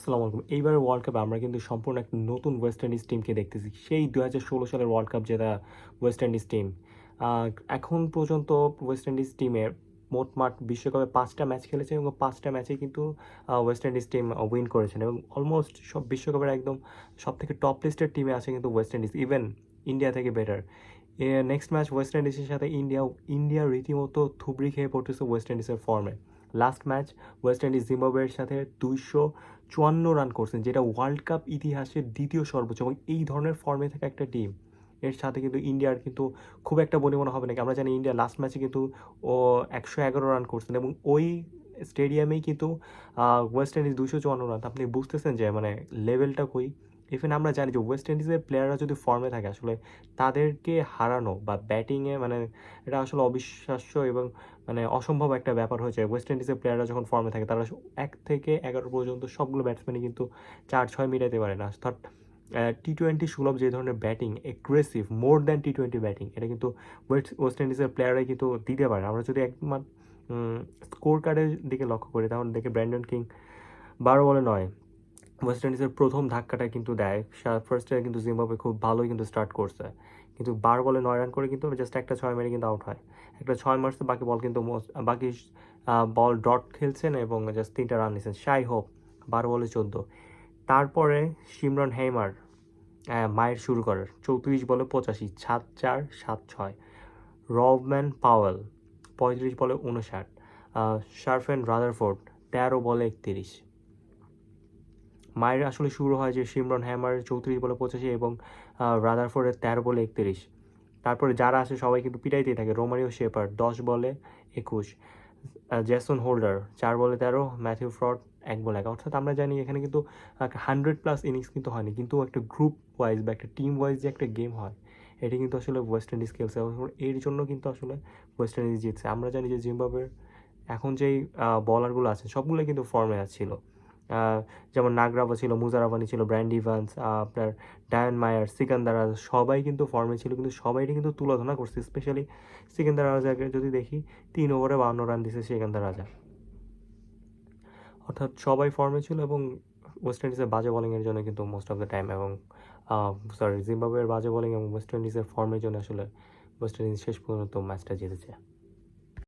আসসালামু আলাইকুম। এইবারের ওয়ার্ল্ড কাপে আমরা কিন্তু সম্পূর্ণ একটা নতুন ওয়েস্ট ইন্ডিজ টিমকে দেখতেছি। সেই ২০১৬ সালের ওয়ার্ল্ড কাপ জেতা ওয়েস্ট ইন্ডিজ টিম। আ এখন পর্যন্ত ওয়েস্ট ইন্ডিজ টিমের মোটমাট বিশ্বকাপে ৫ টা ম্যাচ খেলেছে এবং ৫ টা ম্যাচেই কিন্তু ওয়েস্ট ইন্ডিজ টিম উইন করেছেন এবং অলমোস্ট সব বিশ্বকাপের একদম সবথেকে টপ লিস্টের টিমে আছে কিন্তু ওয়েস্ট ইন্ডিজ। ইভেন ইন্ডিয়া থেকে বেটার। নেক্সট ম্যাচ ওয়েস্ট ইন্ডিজের সাথে ইন্ডিয়া রীতিমতো থুবড়ি খেয়ে পড়তেছে ওয়েস্ট ইন্ডিজের ফর্মে। লাস্ট ম্যাচ ওয়েস্ট ইন্ডিজ জিম্বাবুয়ের সাথে ২৫৪ রান করছেন, যেটা ওয়ার্ল্ড কাপ ইতিহাসের দ্বিতীয় সর্বোচ্চ এবং এই ধরনের ফর্মে থাকা একটা টিম এর সাথে কিন্তু ইন্ডিয়ার কিন্তু খুব একটা বনিবনা হবে নাকি। আমরা জানি ইন্ডিয়া লাস্ট ম্যাচে কিন্তু ও ১১১ রান করছেন এবং ওই স্টেডিয়ামেই কিন্তু ওয়েস্ট ইন্ডিজ ২৫৪ রান। আপনি বুঝতেছেন যে মানে লেভেলটা কই। ইভেন আমরা জানি যে ওয়েস্ট ইন্ডিজের প্লেয়াররা যদি ফর্মে থাকে আসলে তাদেরকে হারানো বা ব্যাটিংয়ে মানে এটা আসলে অবিশ্বাস্য এবং মানে অসম্ভব একটা ব্যাপার হয়েছে। ওয়েস্ট ইন্ডিজের প্লেয়াররা যখন ফর্মে থাকে তারা ১ থেকে ১১ পর্যন্ত সবগুলো ব্যাটসম্যানই কিন্তু ৪-৬ মিলাইতে পারে না। অর্থাৎ টি-টোয়েন্টি সুলভ যে ধরনের batting, aggressive more than T twenty batting, এটা কিন্তু ওয়েস্ট ইন্ডিজের প্লেয়াররাই কিন্তু দিতে পারে। আমরা যদি একবার স্কোর কার্ডের দিকে লক্ষ্য করি তাহলে দেখি ব্র্যান্ডন কিং ১২ বলে ৯। ওয়েস্ট ইন্ডিজের প্রথম ধাক্কাটা কিন্তু দেয়। ফার্স্টে কিন্তু জিম্বাবুয়ে খুব ভালোই কিন্তু স্টার্ট করছে। কিন্তু ১২ বলে ৯ রান করে কিন্তু জাস্ট একটা ৬ মেরে কিন্তু আউট হয়। একটা ৬ মারছে, বাকি বল কিন্তু বাকি বল ডট খেলছেন এবং জাস্ট ৩টা রান নিয়েছেন। শাই হোপ ১২ বলে ১৪। তারপরে শিমরন হেইমার মায়ের শুরু করার ৩৪ বলে ৮৫, ৭-৪, ৭-৬। রবম্যান পাওয়েল ৩৫ বলে ৫৯, শারফেন রাদারফোর্ড ১৩ বলে ৩১। মায়ের আসলে শুরু হয় যে শিমরন হ্যামার ৩৪ বলে ৮৫ এবং রাদারফোর্ডের ১৩ বলে ৩১। তারপরে যারা আসে সবাই কিন্তু পিটাইতেই থাকে। রোমারিও শেপার্ড ১০ বলে ২১, জেসন হোল্ডার ৪ বলে ১৩, ম্যাথিউ ফ্রড ১ বলে ১১। অর্থাৎ আমরা জানি এখানে কিন্তু 100+ ইনিংস কিন্তু হয়নি, কিন্তু একটা গ্রুপ ওয়াইজ বা একটা টিম ওয়াইজ যে একটা গেম হয় এটি কিন্তু আসলে ওয়েস্ট ইন্ডিজ খেলছে এবং এর জন্য কিন্তু আসলে ওয়েস্ট ইন্ডিজ জিতছে। আমরা জানি যে জিম্বাবুয়ের এখন যেই বলারগুলো আছে সবগুলো কিন্তু ফর্মে ছিল। যেমন নাগরাভা ছিল, মুজারাবানি ছিল, ব্র্যান্ডি ইভান্স, আপনার ডায়ান মায়ার, সিকান্দার রাজা সবাই কিন্তু ফর্মে ছিল, কিন্তু সবাইকে কিন্তু তুলনা করছে। স্পেশালি সিকান্দার রাজাকে যদি দেখি ৩ ওভারে ৫২ রান দিয়েছে সিকান্দার রাজা। অর্থাৎ সবাই ফর্মে ছিল এবং ওয়েস্ট ইন্ডিজের বাজে বোলিংয়ের জন্য কিন্তু মোস্ট অফ দ্য টাইম এবং জিম্বাবুয়ের বাজে বোলিং এবং ওয়েস্ট ইন্ডিজের ফর্মের জন্য আসলে ওয়েস্ট ইন্ডিজ শেষ পর্যন্ত ম্যাচটা জিতেছে।